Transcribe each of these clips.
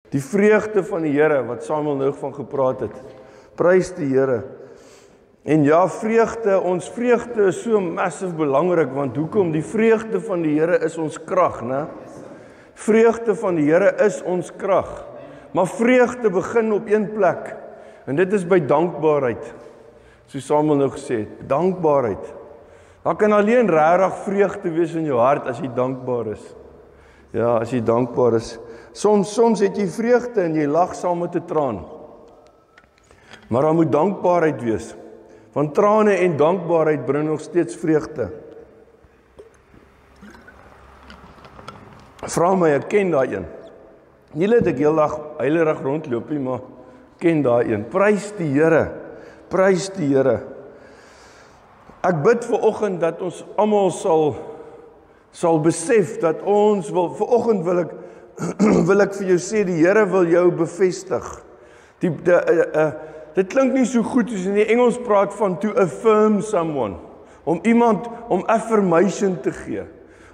Die vreugde van die Here, wat Samuel nou van gepraat het. Prys die Here. En ja, vreugde, ons vreugde is so massief belangrik, want hoekom? Die vreugde van die Here is ons krag, né? Vreugde van die Here is ons krag. Maar vreugde begin op een plek, en dit is by dankbaarheid. Soos Samuel nou gesê het, dankbaarheid. Daar kan alleen regtig vreugde wees in jou hart as jy dankbaar is. Ja, as jy dankbaar is. Soms het jy vreugde en jy lag saam met 'n traan. Maar daar moet dankbaarheid wees. Want trane en dankbaarheid bring nog steeds vreugde. Vra my, ek ken daai een. Nie dat ek heel dag heilerig rondloop nie, maar ken daai een. Prys die Here. Prys die Here. Ek bid vanoggend dat ons almal sal besef dat ons vanoggend wil ek vir jou sê, die Here wil jou bevestig. Dit klink nie so goed as in die Engels praat van to affirm someone. Om affirmation te gee.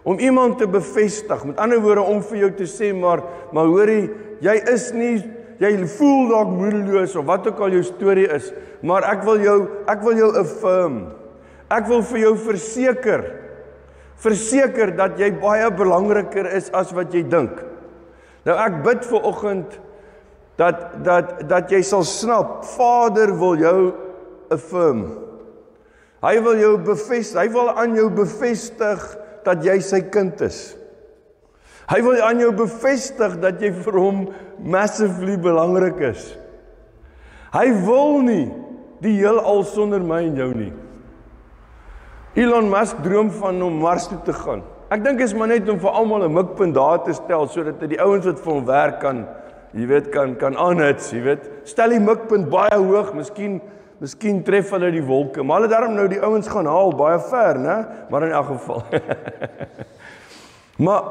Om iemand te bevestig. Met ander woorde, om vir jou te sê, maar hoorie, jy voel dalk moedeloos, of wat ook al jou storie is, maar ek wil jou affirm. Ek wil vir jou verseker dat jy baie belangriker is as wat jy dink. Nou ek bid vanoggend dat jy sal snap, Vader wil jou affirm. Hy wil jou bevestig, hy wil aan jou bevestig dat jy sy kind is. Hy wil aan jou bevestig dat jy vir hom massively belangrik is. Hy wil nie die heelal sonder my en jou nie. Elon Musk droom van om Mars toe te gaan. Ek dink is maar net om vir almal 'n mikpunt daar te stel, sodat die ouens wat vir hom werk kan aanhits, Stel die mikpunt baie hoog, miskien tref hulle die wolke, maar hulle daarom nou die ouens gaan haal, baie ver, né? Maar in elk geval. maar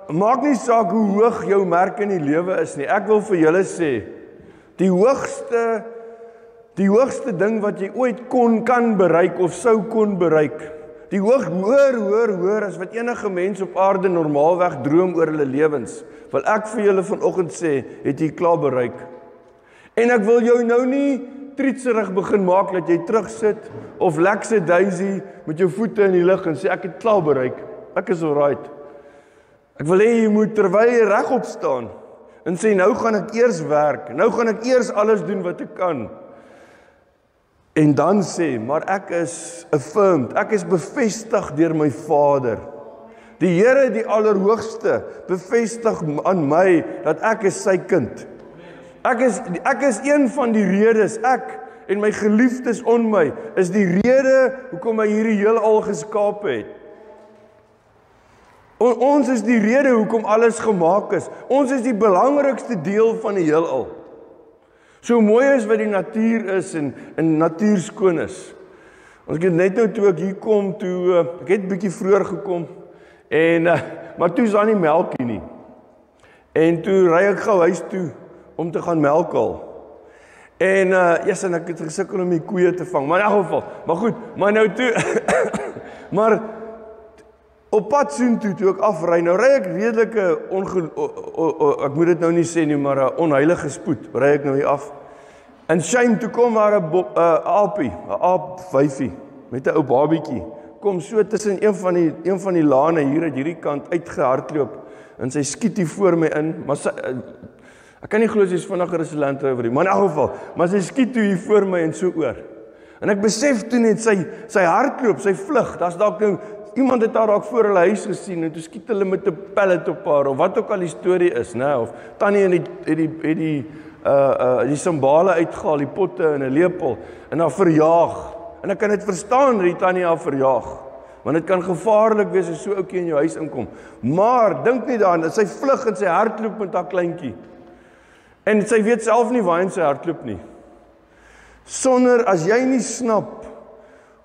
maak nie saak hoe hoog jou merk in die lewe is nie. Ek wil vir julle sê, die hoogste ding wat jy ooit kan bereik of sou kon bereik, die hoor as wat enige mens op aarde normaalweg droom oor hulle lewens, wil ek vir julle vanoggend sê, het jy klaar bereik. En ek wil jou nou nie trietserig begin maak dat jy terugsit of lekse daisy met jou voete in die lug en sê ek het klaar bereik. Ek is alright. Ek wil hê jy moet terwyl jy regop staan en sê nou gaan ek eers werk. Nou gaan ek eers alles doen wat ek kan. En dan sê, maar ek is affirmed, ek is bevestig deur my Vader. Die Here, die Allerhoogste, bevestig aan my dat ek is sy kind. Ek is een van die redes, ek en my geliefdes on my, is die rede hoekom hy hierdie heelal geskaap het. Ons is die rede hoekom alles gemaak is. Ons is die belangrikste deel van die heelal. So mooi is wat die natuur is en natuur skoon is. Ons het net nou toe ek hier kom, ek het bietjie vroeër gekom, maar toe is daar nie melk hier nie. En toe ry ek gou huis toe, om te gaan melk haal. En ek het gesukkel om die koeie te vang, maar in elk geval, maar goed, maar nou toe, maar op pad soontoe, toe ek afry, nou ry ek redelike, ek moet dit nou nie sê nie, maar onheilige spoed, ry ek nou hier af. En shame, toe kom maar 'n aapwyfie, met 'n ou babietjie, kom so tussen een van die lane hier uit hierdie kant uitgehardloop, en sy skiet hier voor my in, maar ek kan nie glo sy is vinniger as 'n Land Rover nie, maar in elk geval, maar sy skiet toe hier voor my en so oor. En ek besef toe net sy hardloop, sy vlug, daar's dalk nou iemand het haar dalk voor hulle huis gesien en toe skiet hulle met 'n pellet op haar of wat ook al die storie is, né? Of tannie het die simbale uitgehaal, die potte en 'n lepel en haar verjaag. En ek kan dit verstaan dat die tannie haar verjaag. Want dit kan gevaarlik wees as so 'n ouetjie in jou huis inkom. Maar dink nie daaraan dat sy vlug en sy hardloop met haar kleintjie. En sy weet self nie waar sy hardloop nie. Sonder as jy nie snap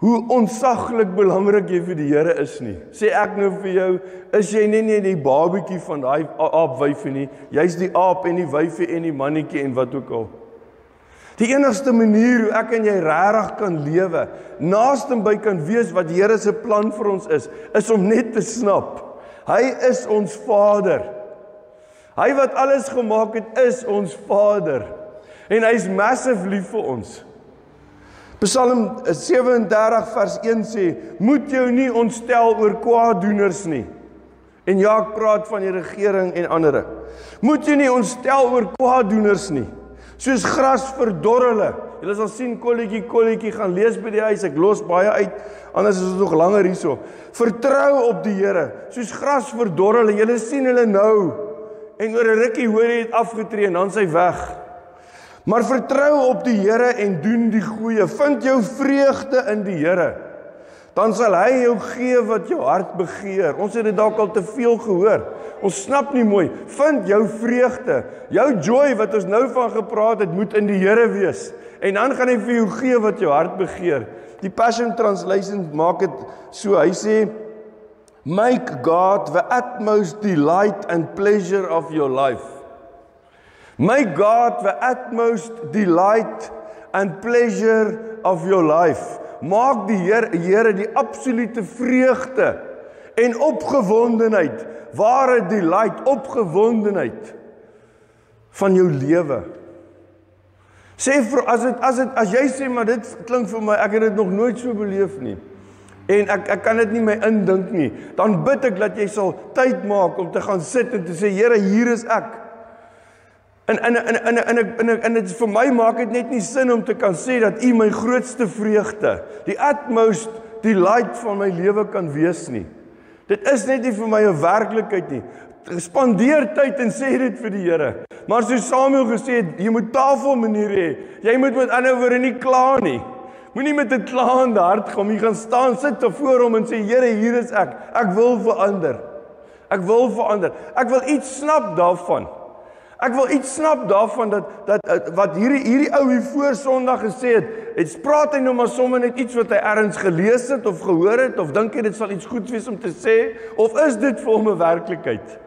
hoe ontsaglik belangrik jy vir die Here is nie. Sê ek nou vir jou, is jy nie die babietjie van daai aapwyfie nie. Jy's die aap en die wyfie en die mannetjie en wat ook al. Die enigste manier hoe ek en jy regtig kan lewe, naastenby kan wees wat die Here se plan vir ons is om net te snap. Hy is ons Vader. Hy wat alles gemaak het, is ons Vader. En hy is massief lief vir ons. Psalm 37 vers 1 sê, moet jou nie ontstel oor kwaaddoeners nie. En ja, ek praat van die regering en ander. Moet jy nie ontstel oor kwaaddoeners nie. Soos gras verdor hulle. Julle sal sien kolletjie gaan lees by die huis. Ek los baie uit, anders is dit nog langer hierso. Vertrou op die Here. Soos gras verdor hulle. Julle sien hulle nou. En oor 'n rukkie hoor hy het afgetree en dan sy weg. Maar vertrou op die Here en doen die goeie. Vind jou vreugde in die Here. Dan sal hy jou gee wat jou hart begeer. Ons het dit dalk al te veel gehoor. Ons snap nie mooi. Vind jou vreugde. Jou joy wat ons nou van gepraat het, moet in die Here wees. En dan gaan hy vir jou gee wat jou hart begeer. Die Passion Translation maak dit so. Hy sê, make God the utmost delight and pleasure of your life. Make God the utmost delight and pleasure of your life. Maak die Here die absolute vreugde en opgewondenheid, ware delight, opgewondenheid van jou lewe. Sê vir as jy sê maar dit klink vir my, ek het dit nog nooit so beleef nie. En ek kan dit nie my indink nie. Dan bid ek dat jy sal tyd maak om te gaan sit en te sê, Here, hier is ek. En dit vir my maak dit net nie sin om te kan sê dat U my grootste vreugde, die utmost delight van my lewe kan wees nie. Dit is net nie vir my 'n werklikheid nie. Spandeer tyd en sê dit vir die Here. Maar soos Samuel gesê het, jy moet tafelmaniere hê. Jy moet met ander woorde nie kla nie. Moenie met 'n klaande hart kom. Jy gaan staan, sit voor hom en sê, Here, hier is ek. Ek wil verander. Ek wil verander. Ek wil iets snap daarvan. Ek wil iets snap daarvan dat wat hierdie ou hier voor Sondag gesê het praat hy nou maar sommer net iets wat hy ergens gelees het of gehoor het, of dink hy dit sal iets goed wees om te sê, of is dit vir hom 'n werklikheid?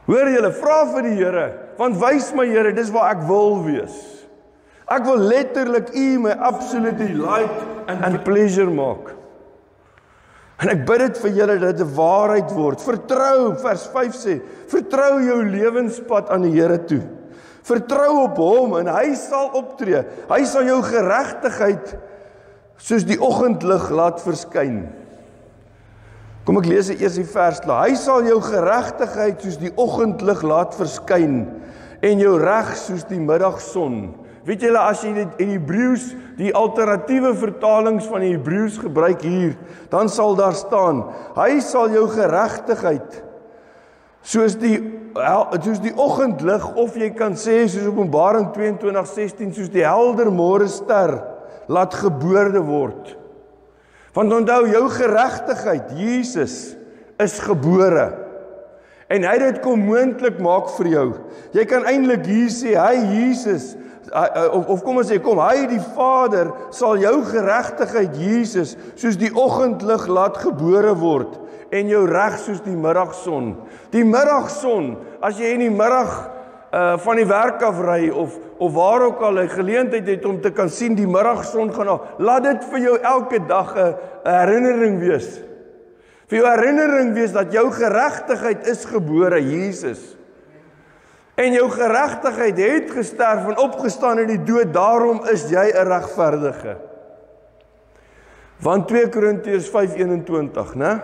Hoor julle, vra vir die Here, want wys my Here, dis waar ek wil wees. Ek wil letterlik U my absolute delight and pleasure maak. En ek bid dit vir julle dat dit 'n waarheid word. Vertrou, vers 5 sê, vertrou jou lewenspad aan die Here toe. Vertrou op hom en hy sal optree. Hy sal jou geregtigheid soos die oggendlig laat verskyn. Kom ek lees eers die vers klaar. Hy sal jou geregtigheid soos die oggendlig laat verskyn en jou reg soos die middagson. Weet julle, as jy in Hebreëus, die alternatiewe vertalings van die Hebreëus gebruik hier, dan sal daar staan, hy sal jou geregtigheid soos die oggendlig, of jy kan sê soos Openbaring 22:16, soos die helder môre ster laat geboorte word. Want onthou, jou geregtigheid, Jesus, is gebore. En hy het dit kom moontlik maak vir jou. Jy kan eintlik hier sê, hy Jesus, of kom ons sê, hy die Vader sal jou geregtigheid Jesus soos die oggendlig laat gebore word en jou reg soos die middagson. Die middagson, as jy in die middag van die werk af ry of waar ook al 'n geleentheid het om te kan sien die middagson gaan af, laat dit vir jou elke dag 'n herinnering wees. Vir jou herinnering wees dat jou geregtigheid is gebore, Jesus. En jou geregtigheid het gesterf en opgestaan uit die dood, daarom is jy 'n regverdige. Want 2 Korintiërs 5:21, né?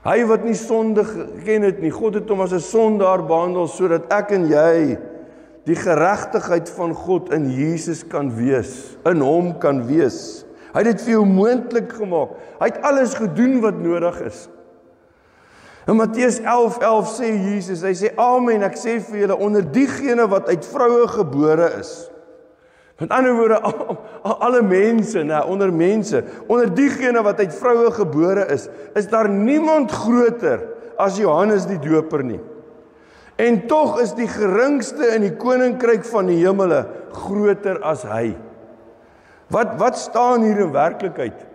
Hy wat nie sonde geken het nie, God het hom as 'n sondaar behandel sodat ek en jy die geregtigheid van God in Jesus kan wees, in hom kan wees. Hy het dit vir jou moontlik gemaak. Hy het alles gedoen wat nodig is. In Matteus 11:11 sê Jesus, hy sê, amen, ek sê vir julle, onder diegene wat uit vroue gebore is. Met ander woorde, alle mense, onder mense, onder diegene wat uit vroue gebore is daar niemand groter as Johannes die Doper nie. En tog is die geringste in die koninkryk van die hemele groter as hy. Wat staan hier in werklikheid?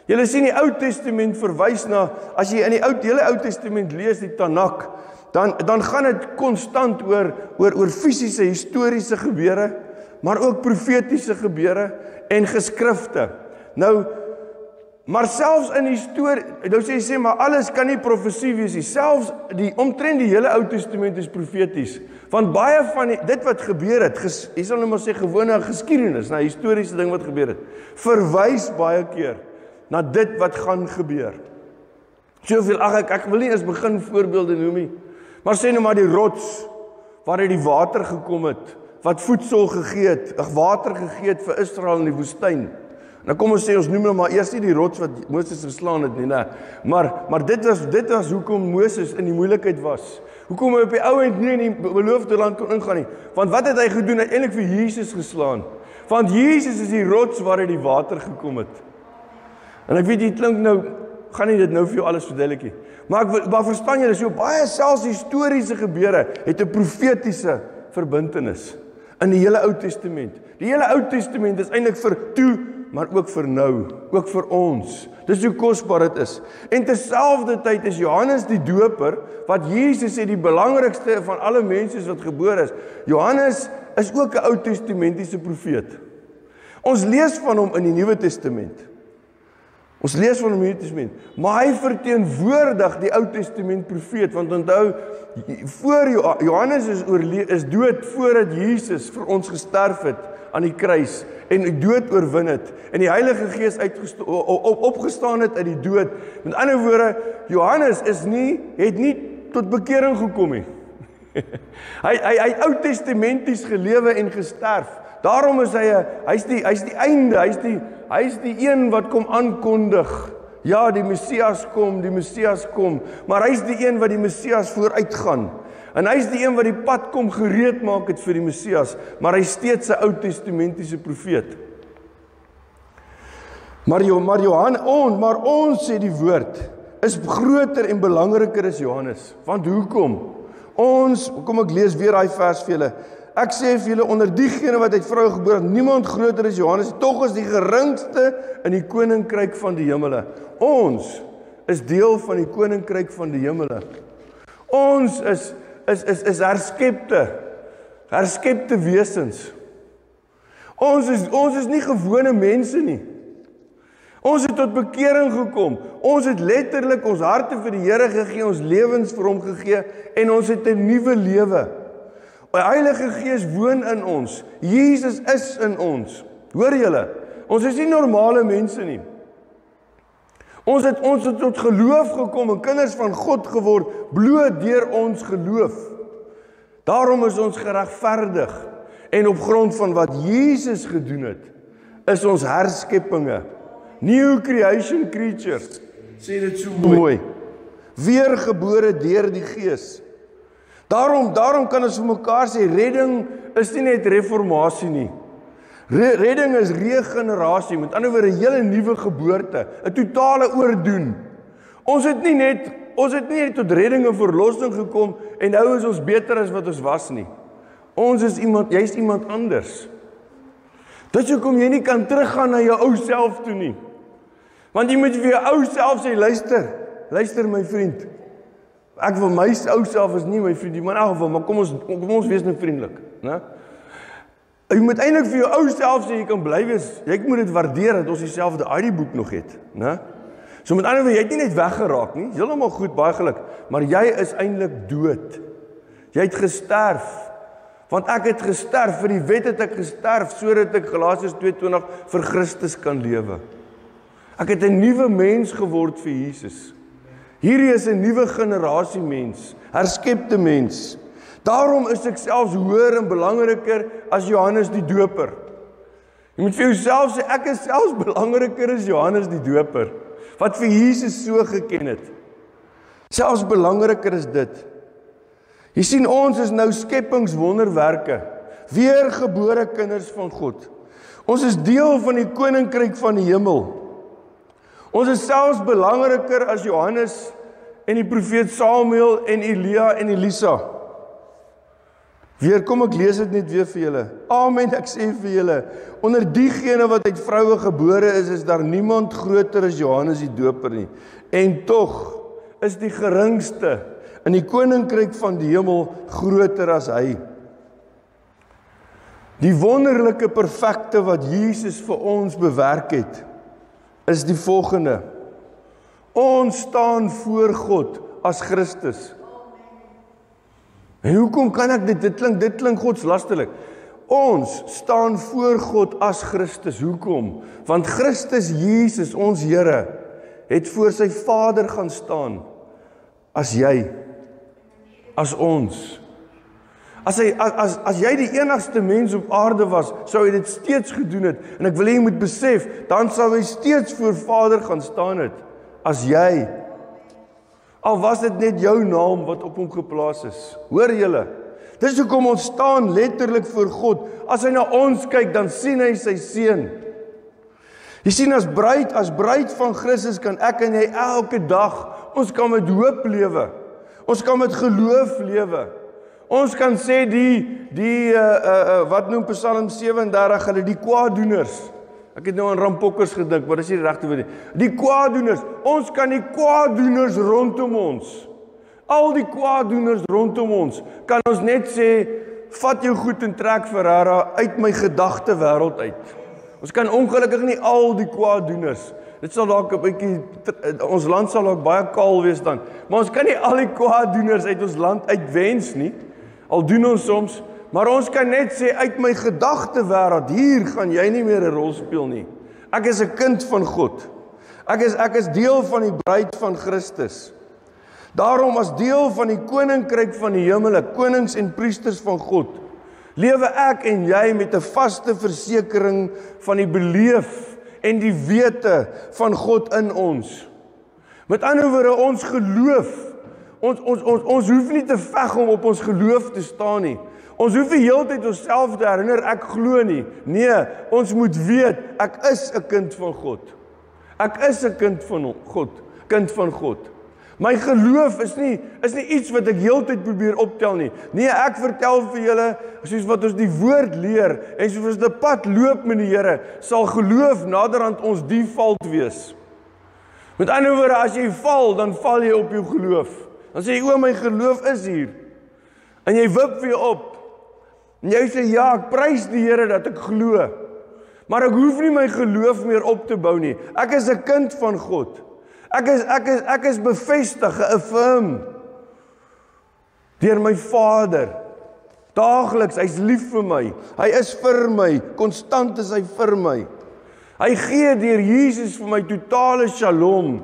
Julle sien die Ou Testament verwys na, as jy in die hele Ou Testament lees, die Tanakh, dan gaan dit konstant oor fisiese, historiese gebeure, maar ook profetiese gebeure en geskrifte. Nou Maar selfs in die storie, nou sê maar alles kan nie profesie wees nie. Selfs omtrent die hele Ou Testament is profeties. Want baie van dit wat gebeur het, jy sal nou maar sê gewone geskiedenis, na historiese ding wat gebeur het, verwys baie keer na dit wat gaan gebeur. Soveel, ek wil nie eens begin voorbeelde noem nie, maar sê nou maar die rots, waar die water gekom het, wat voedsel gegee het, water gegee het vir Israel in die woestyn. Nou kom ons sê, ons noem nou maar eers nie die rots wat Moses geslaan het nie, maar dit was hoekom Moses in die moeilikheid was. Hoekom hy op die ou end nie in die beloofde land kon ingaan nie. Want wat het hy gedoen? Hy het eintlik vir Jesus geslaan. Want Jesus is die rots waar die water gekom het. En ek weet jy klink nou, gaan nie dit nou vir jou alles verduidelik nie. Maar verstaan jy, so baie selfs historiese gebeure het 'n profetiese verbintenis in die hele Ou Testament. Die hele Ou Testament is eintlik vir toe, maar ook vir nou, ook vir ons. Dis hoe kosbaar dit is. En terselfdertyd is Johannes die Doper, wat Jesus sê die belangrikste van alle mense wat gebore is. Johannes is ook 'n Ou Testamentiese profeet. Ons lees van hom in die Nuwe Testament. Ons lees van hom in die Nuwe Testament, maar hy verteenwoordig die Ou Testament profeet, want onthou, Johannes is dood voordat Jesus vir ons gesterf het aan die kruis en die dood oorwin het en die Heilige Gees opgestaan het uit die dood. Met ander woorde, Johannes het nie tot bekering gekom nie. hy het Ou Testamenties gelewe en gesterf. Daarom is hy's die einde, hy's die een wat kom aankondig. Ja, die Messias kom, maar hy's die een wat die Messias vooruitgaan. En hy's die een wat die pad kom gereed maak het vir die Messias, maar hy's steeds 'n Ou Testamentiese profeet. Maar ons sê die woord is groter en belangriker as Johannes. Want hoekom? Kom ek lees weer daai vers vir julle. Ek sê vir julle, onder diegene wat uit vroue gebore het, niemand groter as Johannes, tog is die geringste in die koninkryk van die hemele. Ons is deel van die koninkryk van die hemele. Ons is herskepte wesens. Ons is nie gewone mense nie. Ons het tot bekering gekom. Ons het letterlik ons harte vir die Here gegee, ons lewens vir hom gegee en ons het 'n nuwe lewe. Die Heilige Gees woon in ons. Jesus is in ons. Hoor julle? Ons is nie normale mense nie. Ons het tot geloof gekom en kinders van God geword, bloot deur ons geloof. Daarom is ons geregverdig. En op grond van wat Jesus gedoen het, is ons herskeppinge. New creation creatures. Sê dit so mooi. Weergebore deur die Gees. Daarom kan ons vir mekaar sê, redding is nie net reformatie nie. Redding is regenerasie, met ander woorde 'n hele nuwe geboorte, 'n totale oordoen. Ons het nie net tot redding en verlossing gekom en nou is ons beter as wat ons was nie. Jy's iemand anders. Dit is hoekom jy nie kan teruggaan na jou ou self toe nie. Want jy moet vir jou ou self sê, luister my vriend. Ek wil my ou self is nie my vriend, maar in elk geval, maar kom ons wees nou vriendelik, né? Jy moet eintlik vir jou ou self sê jy kan bly wees. Jy moet dit waardeer dat ons dieselfde ID-boek nog het, né? So met ander woorde, jy het nie net weggeraak nie. Heeltemal goed, baie geluk, maar jy is eintlik dood. Jy het gesterf. Want ek het gesterf, vir die wet het ek gesterf sodat ek Galasiërs 2:20 vir Christus kan lewe. Ek het 'n nuwe mens geword vir Jesus. Hierdie is 'n nuwe generasie mens, herskepte mens. Daarom is ek selfs hoër en belangriker as Johannes die Doper. Jy moet vir jouself sê, ek is selfs belangriker as Johannes die Doper, wat vir Jesus so geken het. Selfs belangriker is dit. Jy sien, ons is nou skepingswonderwerke, weergebore kinders van God. Ons is deel van die koninkryk van die hemel. Ons is selfs belangriker as Johannes en die profeet Samuel en Elia en Elisa. Kom ek lees dit net weer vir julle. Amen, ek sê vir julle, onder diegene wat uit vroue gebore is daar niemand groter as Johannes die Doper nie. En tog is die geringste in die koninkryk van die hemel groter as hy. Die wonderlike perfekte wat Jesus vir ons bewerk het, is die volgende. Ons staan voor God as Christus. En hoekom kan ek dit? Dit klink godslasterlik. Ons staan voor God as Christus. Hoekom? Want Christus Jesus, ons Here, het voor sy Vader gaan staan. As jy. As ons. As jy die enigste mens op aarde was, sou hy dit steeds gedoen het. En ek wil hê jy moet besef, dan sou hy steeds voor Vader gaan staan het. As jy. Al was dit net jou naam wat op hom geplaas is. Hoor julle? Dis hoekom ons staan letterlik voor God. As hy na ons kyk, dan sien hy sy seun. Jy sien, as bruid van Christus kan ek en jy elke dag, ons kan met hoop lewe. Ons kan met geloof lewe. Ons kan sê wat noem Psalm 37, hulle die kwaaddoeners. Ek het nou aan rampokkers gedink, maar dis nie die regte woord nie. Die kwaaddoeners, ons kan die kwaaddoeners rondom ons, al die kwaaddoeners rondom ons, kan ons net sê, vat jou goed en trek Ferrara uit my gedagte wêreld uit. Ons kan ongelukkig nie al die kwaaddoeners, dit sal dalk 'n bietjie, ons land sal dalk baie kaal wees dan, maar ons kan nie al die kwaaddoeners uit ons land uitwens nie, al doen ons soms, maar ons kan net sê, uit my gedagte wêreld, hier gaan jy nie meer 'n rol speel nie. Ek is 'n kind van God. Ek is deel van die bruid van Christus. Daarom as deel van die koninkryk van die hemele, konings en priesters van God, lewe ek en jy met 'n vaste versekering van die beleef en die wete van God in ons. Met ander woorde, ons geloof, ons hoef nie te veg om op ons geloof te staan nie. Ons hoef nie heeltyd onsself te herinner, ek glo nie. Nee, ons moet weet, ek is 'n kind van God. Ek is 'n kind van God. My geloof is nie iets wat ek heeltyd probeer optel nie. Nee, ek vertel vir julle, soos wat ons die woord leer, en soos ons die pad loop met die Here, sal geloof naderhand ons default wees. Met ander woorde, as jy val, dan val jy op jou geloof. Dan sê jy, my geloof is hier. En jy wip weer op. En jy sê, ja, ek prys die Here dat ek glo. Maar ek hoef nie my geloof meer op te bou nie. Ek is 'n kind van God. Ek is bevestig, geaffirm deur my Vader. Daagliks, hy's lief vir my. Hy is vir my, konstant is hy vir my. Hy gee deur Jesus vir my totale shalom.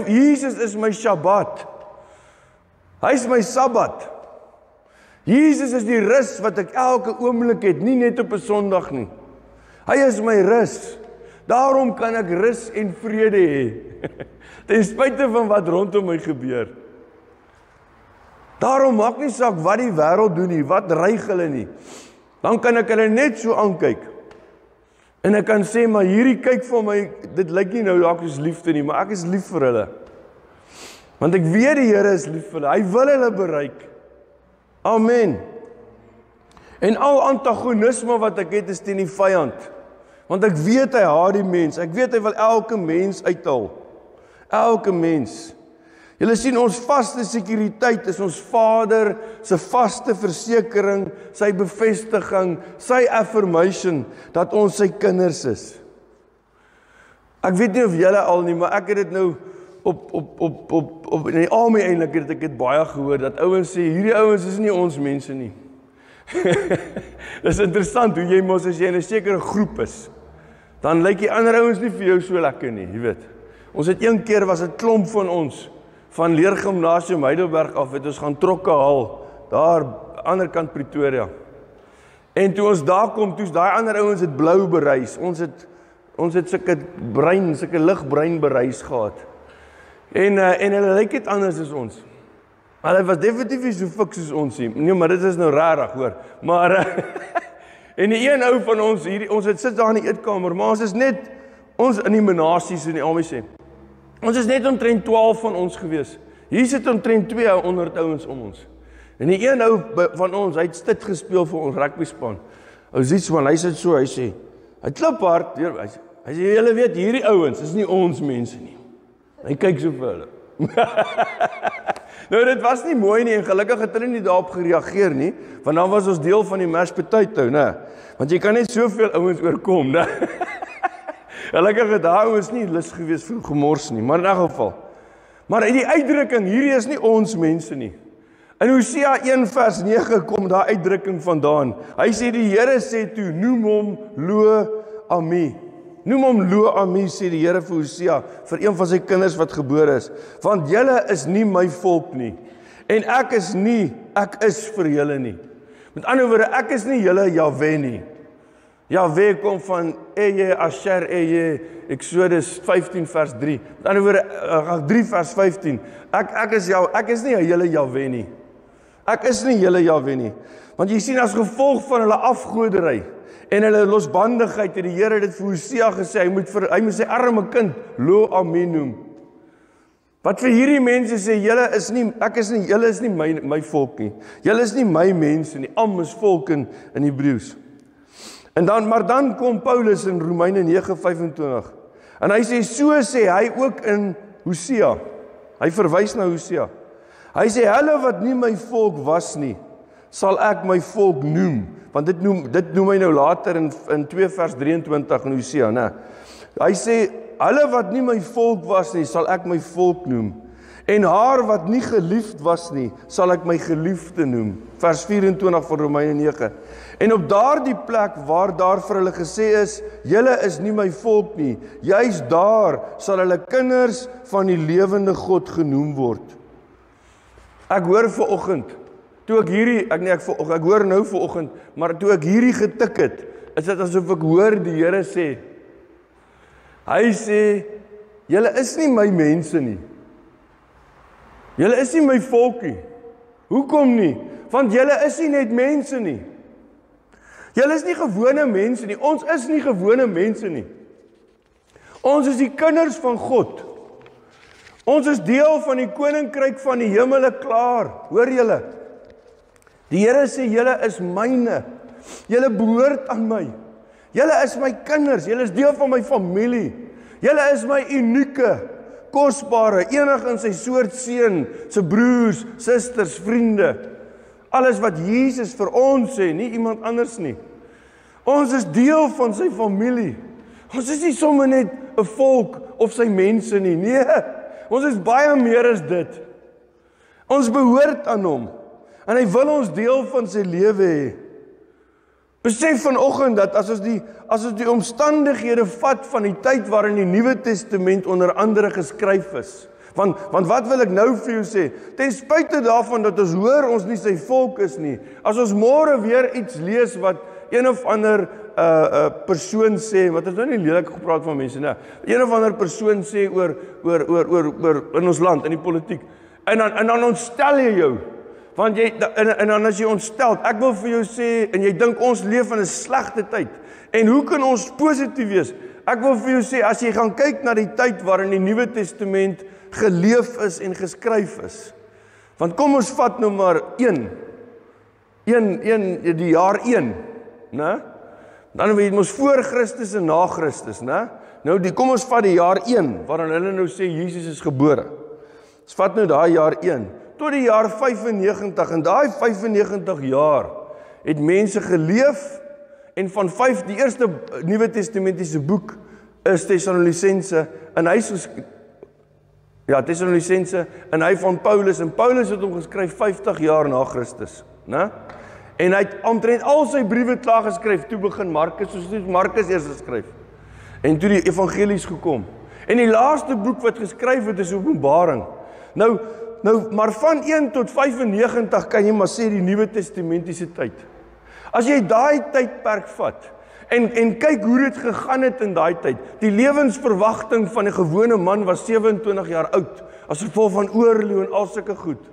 Jesus is my Shabbat. Hy is my Sabbat. Jesus is die rus wat ek elke oomblik het, nie net op 'n Sondag nie. Hy is my rus. Daarom kan ek rus en vrede hê. Ten spyte van wat rondom my gebeur. Daarom maak nie saak wat die wêreld doen nie, wat reig hulle nie. Dan kan ek hulle net so aankyk. En ek kan sê, maar hierdie kyk vir my, dit lyk nie nou dalk soos liefde nie, maar ek is lief vir hulle. Want ek weet die Here is lief vir hulle. Hy wil hulle bereik. Amen. En al antagonisme wat ek het is teen die vyand. Want ek weet hy haat die mens. Ek weet hy wil elke mens uithaal. Elke mens. Julle sien, ons vaste sekuriteit is ons Vader se vaste versekering, sy bevestiging, sy affirmation dat ons sy kinders is. Ek weet nie of julle al nie, maar ek het dit nou op in die army eintlik het ek dit baie gehoor dat ouens sê hierdie ouens is nie ons mense nie. Dis interessant hoe jy mos as jy in 'n sekere groep is, dan lyk die ander ouens nie vir jou so lekker nie, jy weet. Ons het een keer was 'n klomp van ons van Leergymnasium Heidelberg af het ons gaan trokke haal daar ander kant Pretoria. En toe ons daar kom, toe's daai ander ouens het blou bereis. Ons het sulke ligbrein bereis gehad. En hulle lyk dit anders as ons. Hulle was definitief nie so fiks soos ons nie. Nee, maar dit is nou rarig, hoor. Maar en die een ou van ons hier, ons het sit daar in die eetkamer, maar ons is net ons in die menasies in die army sê. Ons is net omtrent 12 van ons gewees. Hier sit omtrent 200 ouens om ons. En die een ou van ons, hy het stit gespeel vir ons rugby span. Ou Zietsman, hy sit so, hy sê, hy klip hard, hy sê, julle weet, hierdie ouens is nie ons mense nie. Hy kyk so vir hulle. Nou, dit was nie mooi nie, en gelukkig het hulle nie daarop gereageer nie, want dan was ons deel van die mashed potato, né? Want jy kan net soveel ouens oorkom, né? Gelukkig het daai is nie lus gewees vir gemors nie, maar in 'n geval. Maar in die uitdrukking, hierdie is nie ons mense nie. In Hosea 1 vers 9 kom daai uitdrukking vandaan. Hy sê die Here sê toe, noem hom Lo-Ami. Noem hom Lo-Ami, sê die Here vir Hosea, vir een van sy kinders wat gebore is. Want julle is nie my volk nie. En ek is vir julle nie. Met ander woorde, ek is nie julle Jahwe nie. Jahwe kom van Eje, Asher, Eje, Exodus 15 vers 3. Met ander woorde, 3 vers 15. Ek is nie julle Jahwe nie. Ek is nie julle Jahwe nie. Want jy sien, as gevolg van hulle afgodery en hulle losbandigheid, het die Here dit vir Hosea gesê, hy moet sy arme kind Lo-Ami noem. Wat vir hierdie mense sê, julle is nie my volk nie. Julle is nie my mense nie. Am is volk in Hebreëus. Maar dan kom Paulus in Romeine 9:25. En hy sê, so sê hy ook in Hosea. Hy verwys na Hosea. Hy sê, hulle wat nie my volk was nie, sal ek my volk noem. Want dit noem hy nou later in 2 vers 23 in Hosea, né? Hy sê, hulle wat nie my volk was nie, sal ek my volk noem. En haar wat nie geliefd was nie, sal ek my geliefde noem. Vers 24 van Romeine 9. En op daardie plek waar daar vir hulle gesê is, julle is nie my volk nie, juist daar sal hulle kinders van die lewende God genoem word. Ek hoor vanoggend, toe ek hierdie, ek hoor nou vanoggend, maar toe ek hierdie getik het, is dit asof ek hoor die Here sê, hy sê, julle is nie my mense nie. Julle is nie my volk nie. Hoekom nie? Want julle is nie net mense nie. Julle is nie gewone mense nie. Ons is nie gewone mense nie. Ons is die kinders van God. Ons is deel van die koninkryk van die hemele klaar. Hoor julle? Die Here sê, julle is myne. Julle behoort aan my. Julle is my kinders. Julle is deel van my familie. Julle is my unieke, kosbare, enig in sy soort seun, sy broers, susters, vriende. Alles wat Jesus vir ons sê, nie iemand anders nie. Ons is deel van sy familie. Ons is nie sommer net 'n volk of sy mense nie. Nee, ons is baie meer as dit. Ons behoort aan hom. En hy wil ons deel van sy lewe hê. Besef vanoggend dat as ons die omstandighede vat van die tyd waarin die Nuwe Testament onder andere geskryf is. Want wat wil ek nou vir jou sê? Ten spyte daarvan dat ons hoor ons nie sy volk is nie. As ons môre weer iets lees wat een of ander persoon sê, wat is nou nie lelik gepraat van mense nie. Een of ander persoon sê oor in ons land, in die politiek. En dan ontstel jy jou. Want en dan as jy ontstel, ek wil vir jou sê, en jy dink ons leef in 'n slegte tyd. En hoe kan ons positief wees? Ek wil vir jou sê, as jy gaan kyk na die tyd waarin die Nuwe Testament geleef is en geskryf is. Want kom ons vat nou maar die jaar 1, né? Dan weet ons voor Christus en na Christus, né? Nou kom ons vat die jaar 1 waarin hulle nou sê Jesus is gebore. Ons vat nou daai jaar 1 tot die jaar 95 en daai 95 jaar het mense geleef en van die eerste Nuwe Testamentiese boek is Tessalonisense en hy is Tessalonisense en hy van Paulus en Paulus het hom geskryf 50 jaar na Christus, né? En hy het omtrent al sy briewe klaar geskryf, toe begin Markus, soos Markus eers geskryf. En toe die evangelies gekom. En die laaste boek wat geskryf het is Openbaring. Nou, maar van 1 tot 95 kan jy maar sê die Nuwe Testamentiese tyd. As jy daai tydperk vat en kyk hoe dit gegaan het in daai tyd. Die lewensverwagting van 'n gewone man was 27 jaar oud as gevolg van oorlog en al sulke goed.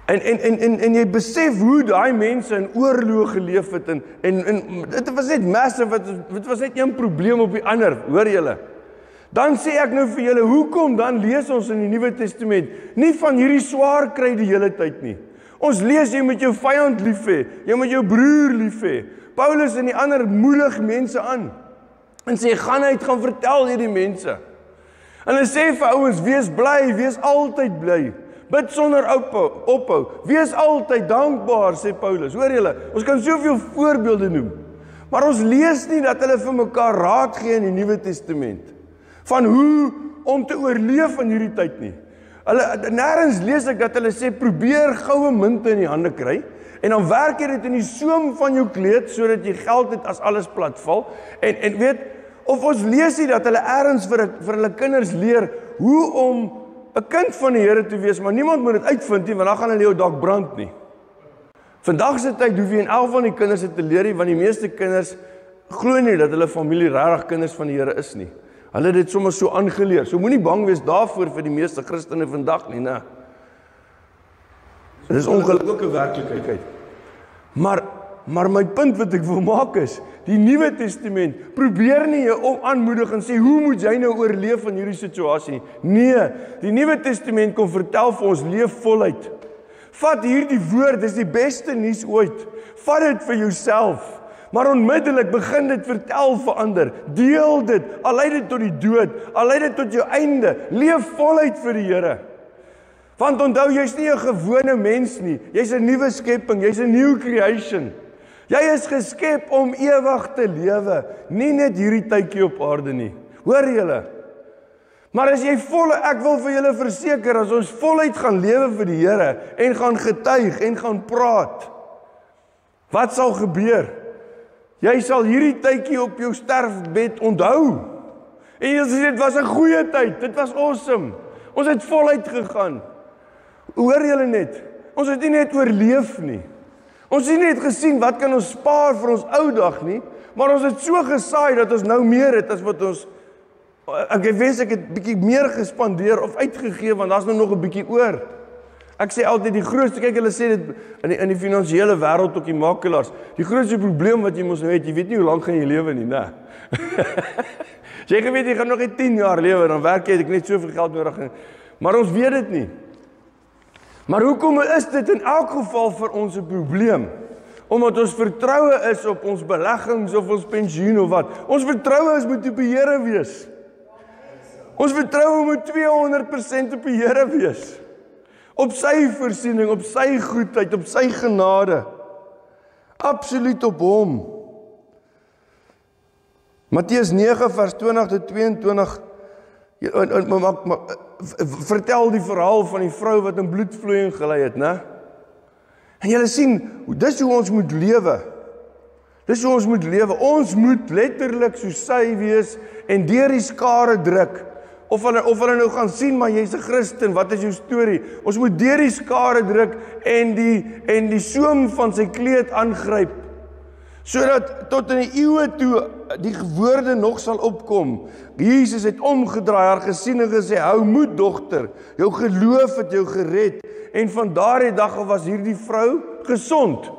En jy besef hoe daai mense in oorlog geleef het en dit was net massive, dit was net een probleem op die ander, hoor julle? Dan sê ek nou vir julle, hoekom dan lees ons in die Nuwe Testament nie van hierdie swaar kry die hele tyd nie? Ons lees jy moet jou vyand lief hê, jy moet jou broer lief hê. Paulus en die ander moedig mense aan en sê gaan vertel hierdie mense. En hulle sê vir ouens, wees bly, wees altyd bly. Bid sonder ophou. Wees altyd dankbaar, sê Paulus. Hoor julle, ons kan soveel voorbeelde noem. Maar ons lees nie dat hulle vir mekaar raad gee in die Nuwe Testament van hoe om te oorleef in hierdie tyd nie. Nêrens lees ek dat hulle sê probeer goue munte in die hande kry en dan werk jy dit in die soem van jou kleed sodat jy geld het as alles platval. En weet, of ons lees nie dat hulle ergens vir hulle kinders leer hoe om 'n kind van die Here te wees, maar niemand moet dit uitvind nie, want dan gaan hulle jou dalk brand nie. Vandag se tyd hoef jy en elk van die kinders dit te leer nie, want die meeste kinders glo nie dat hulle familie regtig kinders van die Here is nie. Hulle het dit sommer so aangeleer. So moenie bang wees daarvoor vir die meeste Christene vandag nie, né? Dit is ongelukkige werklikheid. Maar my punt wat ek wil maak is, die Nuwe Testament probeer nie jou aanmoedig en sê, hoe moet jy nou oorleef in hierdie situasie nie? Nee, die Nuwe Testament kom vertel vir ons, leef voluit. Vat hierdie woord, dis die beste nuus ooit. Vat dit vir jouself. Maar onmiddellik begin dit vertel vir ander. Deel dit, al lei dit tot die dood, al lei dit tot jou einde. Leef voluit vir die Here. Want onthou, jy's nie 'n gewone mens nie. Jy's 'n nuwe skepping, jy's 'n new creation. Jy is geskep om ewig te lewe, nie net hierdie tydjie op aarde nie. Hoor julle? Maar as jy ek wil vir julle verseker, as ons voluit gaan lewe vir die Here en gaan getuig en gaan praat, wat sal gebeur? Jy sal hierdie tydjie op jou sterfbed onthou. En jy sê, dit was 'n goeie tyd, dit was awesome. Ons het voluit gegaan. Hoor julle net? Ons het nie net oorleef nie. Ons het nie net gesien wat kan ons spaar vir ons ou dag nie, maar ons het so gesaai dat ons nou meer het as wat ons ek wens ek het bietjie meer gespandeer of uitgegee, want daar's nou nog 'n bietjie oor. Ek sê altyd die grootste, kyk hulle sê dit in die finansiële wêreld ook die makelaars. Die grootste probleem wat jy mos nou het, jy weet nie hoe lank gaan jy lewe nie, né? Jy weet jy gaan nog net 10 jaar lewe, dan werk jy net soveel geld nodig. Maar ons weet dit nie. Maar hoekom is dit in elk geval vir ons 'n probleem? Omdat ons vertroue is op ons beleggings of ons pensioen of wat. Ons vertroue is moet op die Here wees. Ons vertroue moet 200% op die Here wees. Op sy voorsiening, op sy goedheid, op sy genade. Absoluut op hom. Matteus 9 vers 20 tot 22 vertel die verhaal van die vrou wat in bloedvloeiing gelei het, né? En julle sien, dis hoe ons moet lewe. Dis hoe ons moet lewe. Ons moet letterlik soos sy wees en deur die skare druk. Of hulle nou gaan sien, maar jy's 'n Christen, wat is jou storie? Ons moet deur die skare druk en die soem van sy kleed aangryp, sodat tot in die eeue toe die woorde nog sal opkom. Jesus het omgedraai, haar gesien en gesê, hou moed dogter, jou geloof het jou gered. En van daardie dag af was hierdie vrou gesond.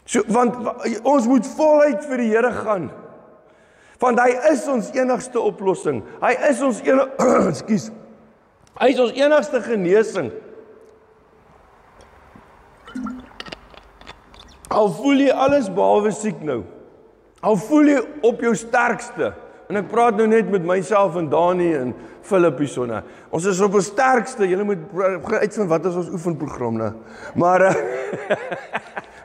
So, want ons moet voluit vir die Here gaan. Want hy is ons enigste oplossing. Hy is ons Hy is ons enigste genesing. Al voel jy alles behalwe siek nou. Al voel jy op jou sterkste. En ek praat nou net met myself en Dani en Philip hierson. Ons is op ons sterkste. Julle moet uitvind wat is ons oefenprogram nou. Maar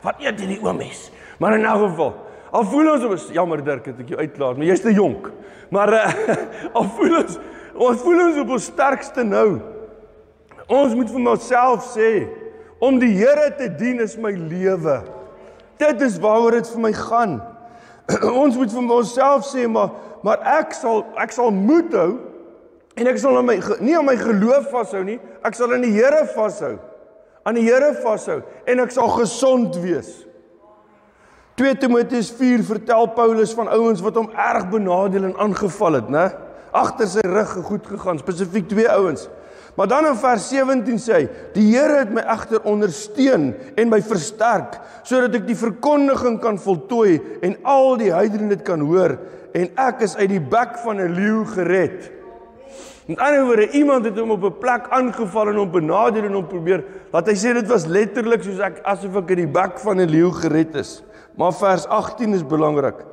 wat eet hierdie oomies? Maar in elk geval, al voel ons jammer Dirk, het ek jou uitlaat, maar jy's te jonk. Maar al voel ons op ons sterkste nou. Ons moet vir onsself sê, om die Here te dien is my lewe. Dit is waaroor dit vir my gaan. Ons moet vir onsself sê, maar ek sal moed hou, en ek sal nie aan my geloof vashou nie, ek sal aan die Here vashou. Aan die Here vashou, en ek sal gesond wees. 2 Timoteus 4 vertel Paulus van ouens wat hom erg benadeel en aangeval het, né? Agter sy rug goed gegaan, spesifiek 2 ouens. Maar dan in vers 17 sê hy, die Here het my egter ondersteun en my versterk, sodat ek die verkondiging kan voltooi en al die heidene dit kan hoor, en ek is uit die bek van 'n leeu gered. Met ander woorde, iemand het hom op 'n plek aangeval en hom benadeel en hom probeer, laat hy sê dit was letterlik soos asof ek uit die bek van 'n leeu gered is. Maar vers 18 is belangrik.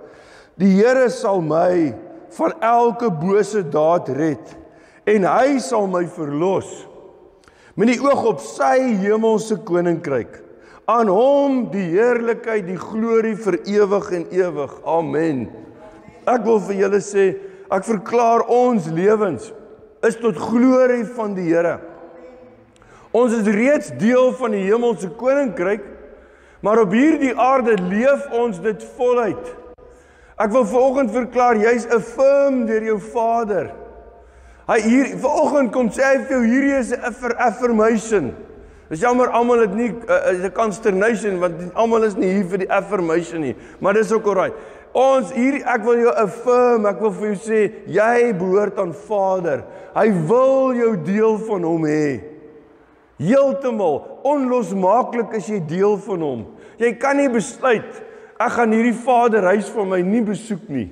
Die Here sal my van elke bose daad red, en hy sal my verlos, met die oog op sy hemelse koninkryk. Aan hom die heerlikheid, die glorie vir ewig en ewig. Amen. Ek wil vir julle sê, ek verklaar ons lewens is tot glorie van die Here. Ons is reeds deel van die hemelse koninkryk, maar op hierdie aarde leef ons dit voluit. Ek wil vanoggend verklaar, jy's affirm deur jou Vader. Vanoggend kom sê hy vir jou, hierdie is 'n affirmation. Dis jammer, almal het nie 'n consternation, want almal is nie hier vir die affirmation nie, maar dis ook alright. Ek wil jou affirm, ek wil vir jou sê, jy behoort aan Vader. Hy wil jou deel van hom hê. Heeltemal, onlosmaaklik is jy deel van hom. Jy kan nie besluit, ek gaan hierdie vaderhuis van my nie besoek nie.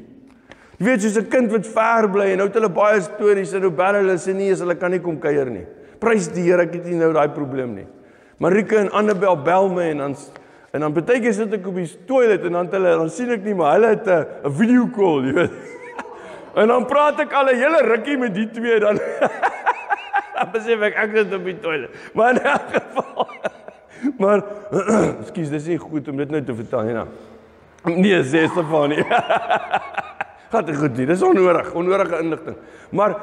Jy weet, soos 'n kind wat ver bly, en nou het hulle baie stories, en nou bel hulle sê nie, hulle kan nie kom kuier nie. Prys die Here, ek het nie nou daai probleem nie. Marika en Annabel bel my, en dan partykeer sit ek op die toilet, en dan sien ek nie, maar hulle het 'n video call, jy weet. En dan praat ek al 'n hele rukkie met die twee, dan besef ek sit op die toilet. Maar in elk geval, maar, ekskuus, dis nie goed om dit nou te vertel, nie nou. Nee, sê Stefan nie. Gaat goed nie, dis onnodige inligting. Maar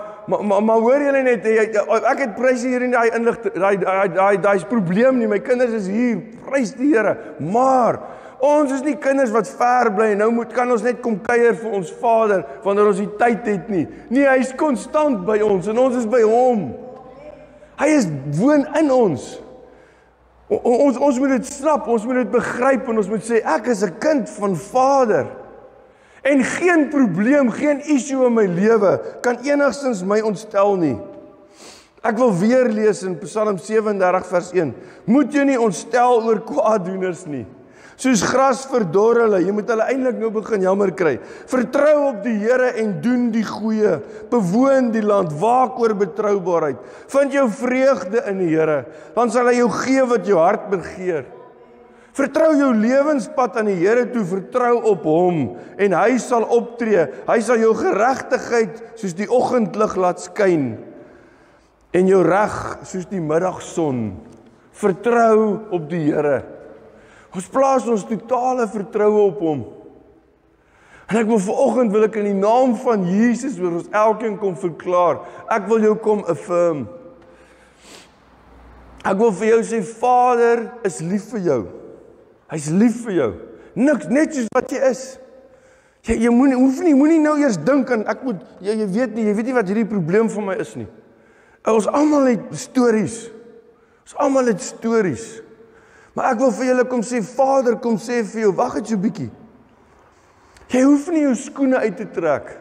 hoor julle net, ek het prys hier in daai inligting, daai probleem nie, my kinders is hier, prys die Here, maar ons is nie kinders wat ver bly, en nou kan ons net kom kuier vir ons Vader, wanneer ons die tyd het nie. Nee, hy is konstant by ons, en ons is by hom. Hy woon in ons. Ons moet dit snap, ons moet dit begryp, en ons moet sê, ek is 'n kind van Vader. En geen probleem, geen issue in my lewe kan enigstens my ontstel nie. Ek wil weer lees in Psalm 37 vers 1. Moet jy nie ontstel oor kwaaddoeners nie. Soos gras verdor hulle, jy moet hulle eintlik nou begin jammer kry. Vertrou op die Here en doen die goeie. Bewoon die land, waak oor betroubaarheid. Vind jou vreugde in die Here, dan sal hy jou gee wat jou hart begeer. Vertrou jou lewenspad aan die Here toe, vertrou op hom, en hy sal optree. Hy sal jou geregtigheid soos die oggendlig laat skyn, en jou reg soos die middagson. Vertrou op die Here. Ons plaas ons totale vertroue op hom. En ek wil vanoggend in die naam van Jesus vir ons elkeen kom verklaar. Ek wil jou kom affirm. Ek wil vir jou sê, Vader is lief vir jou. Hy's lief vir jou. Niks, net soos wat jy is. Jy moenie nou eers dink aan jy weet nie wat hierdie probleem van my is nie. Ons almal het stories. Maar ek wil vir julle kom sê, Vader kom sê vir jou, wag net so bietjie. Jy hoef nie jou skoene uit te trek.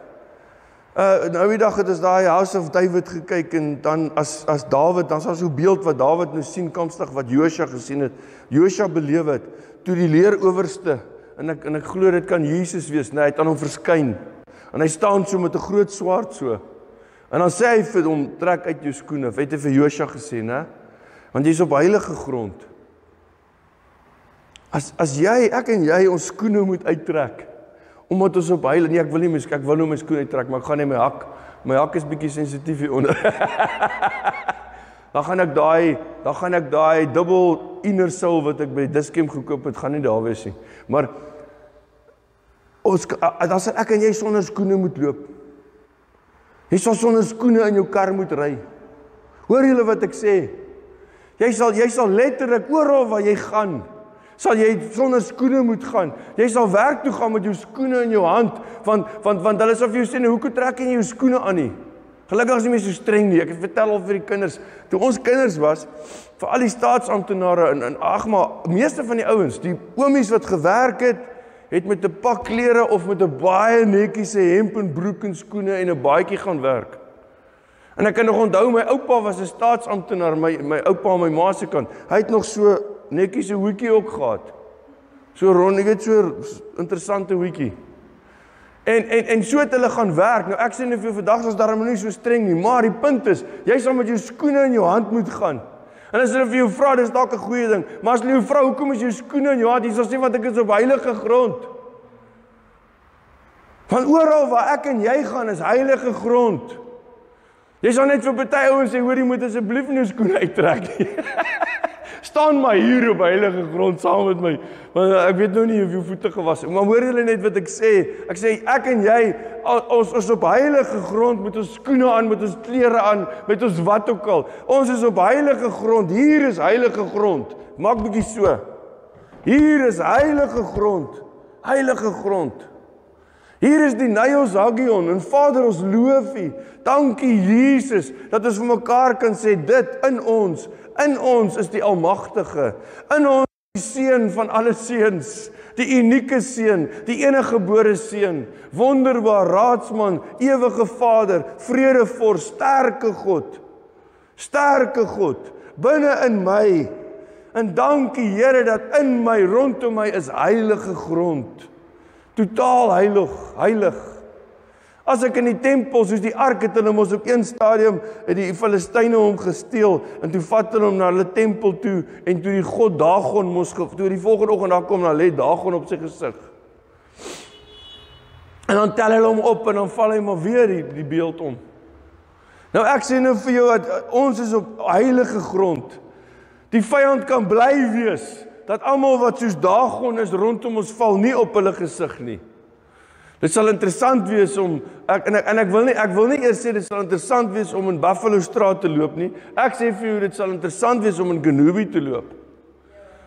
Nou die dag het ons daai House of David gekyk, en dan as David, dan was so 'n beeld wat David nou sien, kamstig wat Josua gesien het. Josua beleef het, toe die leerowerste, en ek glo dit kan Jesus wees, hy het aan hom verskyn, en hy staan so met 'n groot swaard so, en dan sê hy vir hom, trek uit jou skoene, het hy vir Josua gesê, né? Want jy's op heilige grond. As ek en jy ons skoene moet uittrek, omdat ons op heilige, nee, ek wil nou my skoene uittrek, maar ek gaan nie my hak is bietjie sensitief hieronder. Dan gaan ek daai dubbel inner sole wat ek by Dischem gekoop het, gaan nie daar wees nie. Maar dan sal ek en jy sonder skoene moet loop. Jy sal sonder skoene in jou kar moet ry. Hoor julle wat ek sê? Jy sal letterlik oral waar jy gaan, sal jy sonder skoene moet gaan. Jy sal werk toe gaan met jou skoene in jou hand, want hulle sal vir jou sê, hoekom trek jy jou skoene aan nie? Gelukkig is nie meer so streng nie. Ek het vertel al vir die kinders, toe ons kinders was, vir al die staatsamptenare, en maar meeste van die ouens, die oomies wat gewerk het met 'n pak klere of met 'n baie netjiese hemp en broek en skoene en 'n baadjie gaan werk. En ek kan nog onthou, my oupa was 'n staatsamptenaar, my oupa aan my ma se kant. Hy het nog so netjiese hoedjie ook gehad. So rond, ek weet, so interessante hoedjie. En so het hulle gaan werk. Nou ek sê net vir jou, vandag is daarom nie so streng nie, maar die punt is, jy sal met jou skoene in jou hand moet gaan. En as hulle vir jou vra, dis dalk 'n goeie ding, maar as hulle jou vra, hoekom is jou skoene in jou hand? Jy sal sê, want ek is op heilige grond. Want oral waar ek en jy gaan is heilige grond. Jy sal net vir party ouens sê, hoor, jy moet asseblief nie jou skoene uittrek nie. Staan maar hier op heilige grond saam met my. Want ek weet nou nie of jou voete gewas het. Maar hoor julle net wat ek sê? Ek sê ek en jy, ons is op heilige grond met ons skoene aan, met ons klere aan, met ons wat ook al. Ons is op heilige grond. Hier is heilige grond. Maak bietjie so. Hier is heilige grond. Heilige grond. Hier is die Naios Hagion en Vader, ons loof U. Dankie Jesus dat ons vir mekaar kan sê dit in ons is die Almagtige. In ons die Seun van alle seuns, die unieke Seun, die eniggebore Seun, wonderbaar Raadsman, ewige Vader, Vredevors, sterke God, binne in my. En dankie Here dat in my, rondom my is heilige grond. Totaal heilig. As ek in die tempel, soos die ark het hulle mos op een stadium, het die Filistyne hom gesteel, en toe vat hulle hom na hulle tempel toe, en toe die god Dagon toe die volgende oggend daar kom, dan lê Dagon op sy gesig. En dan tel hulle hom op, en dan val hy maar weer die beeld om. Nou ek sê nou vir jou, dat ons is op heilige grond. Die vyand kan bly wees, dat almal wat soos Dagon is rondom ons val nie op hulle gesig nie. Dit sal interessant wees om, ek wil nie eers sê dit sal interessant wees om in Buffalo Straat te loop nie. Ek sê vir jou, dit sal interessant wees om in Genobi te loop.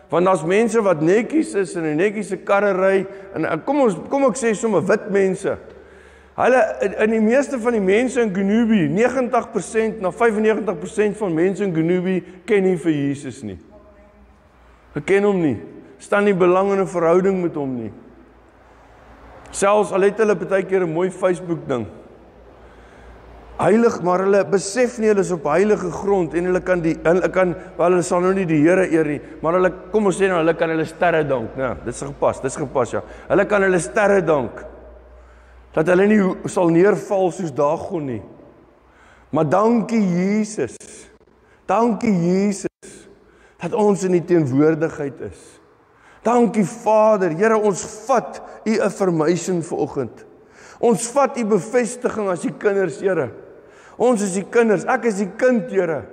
Want daar's mense wat netjies is en 'n netjiese karre ry, en kom ek sê sommer wit mense. Hulle, in die meeste van die mense in Genobi, 90% na 95% van mense in Genobi ken nie vir Jesus nie. Hulle ken hom nie, staan nie belang in 'n verhouding met hom nie. Selfs al het hulle partykeer 'n mooi Facebook ding. Heilig, maar hulle besef nie hulle is op heilige grond en hulle sal nou nie die Here eer nie, maar hulle, kom ons sê nou, hulle kan hulle sterre dank. Ja, dis gepas ja. Hulle kan hulle sterre dank. Dat hulle nie sal neerval soos Dagon nie. Maar dankie Jesus, dat ons in die teenwoordigheid is. Dankie Vader, Here, ons vat U affirmation vanoggend. Ons vat U bevestiging as U kinders, Here. Ons is U kinders, ek is U kind, Here.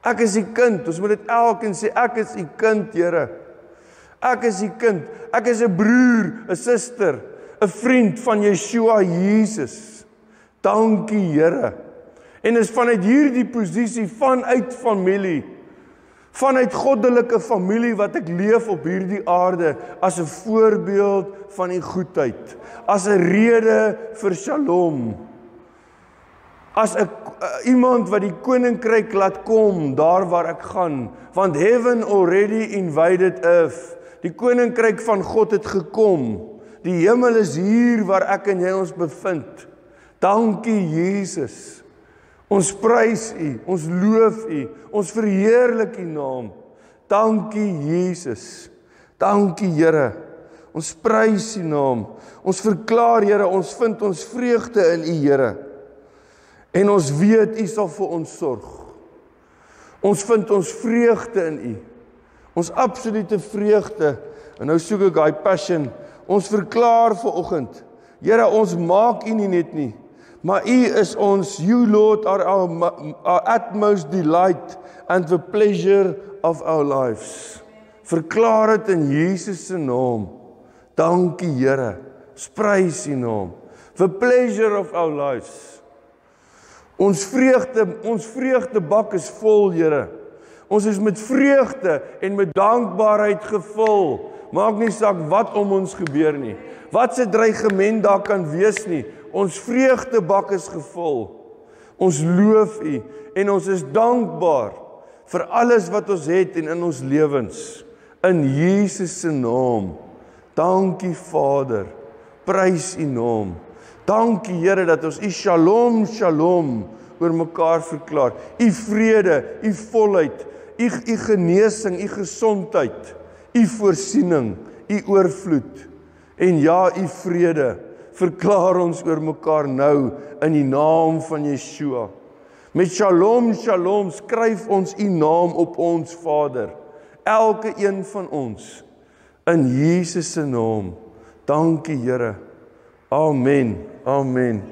Ek is U kind, ons moet dit elkeen sê, ek is U kind, Here. Ek is U kind, ek is 'n broer, 'n suster, 'n vriend van Yeshua Jesus. Dankie Here. En is vanuit hierdie posisie, vanuit familie, vanuit goddelike familie wat ek leef op hierdie aarde, as 'n voorbeeld van U goedheid, as 'n rede vir Shalom, as 'n iemand wat die koninkryk laat kom daar waar ek gaan, want heaven already invaded earth. Die koninkryk van God het gekom. Die hemel is hier waar ek en jy ons bevind. Dankie Jesus. Ons prys U, ons loof U, ons verheerlik U naam. Dankie Jesus. Dankie Here. Ons prys U naam. Ons verklaar Here, ons vind ons vreugde in U Here. En ons weet U sal vir ons sorg. Ons vind ons vreugde in U. Ons absolute vreugde. En nou soek ek daai passion. Ons verklaar vanoggend, Here, ons maak U nie net nie, maar U is ons, You Lord are our utmost delight and the pleasure of our lives. Verklaar dit in Jesus se naam. Dankie Here, ons prys U naam. The pleasure of our lives. Ons vreugdebak is vol, Here. Ons is met vreugde en met dankbaarheid gevul. Maak nie saak wat om ons gebeur nie. Wat se dreigement daar kan wees nie. Ons vreugdebak is gevul. Ons loof U en ons is dankbaar vir alles wat ons het en in ons lewens. In Jesus se naam. Dankie Vader. Prys U naam. Dankie Here dat ons U Shalom, Shalom oor mekaar verklaar. U vrede, U volheid, U genesing, U gesondheid. U voorsiening, U oorvloed en ja, U vrede, verklaar ons oor mekaar nou in die naam van Yeshua. Met Shalom, Shalom skryf ons U naam op ons Vader, elke een van ons, in Jesus se naam. Dankie Here. Amen. Amen.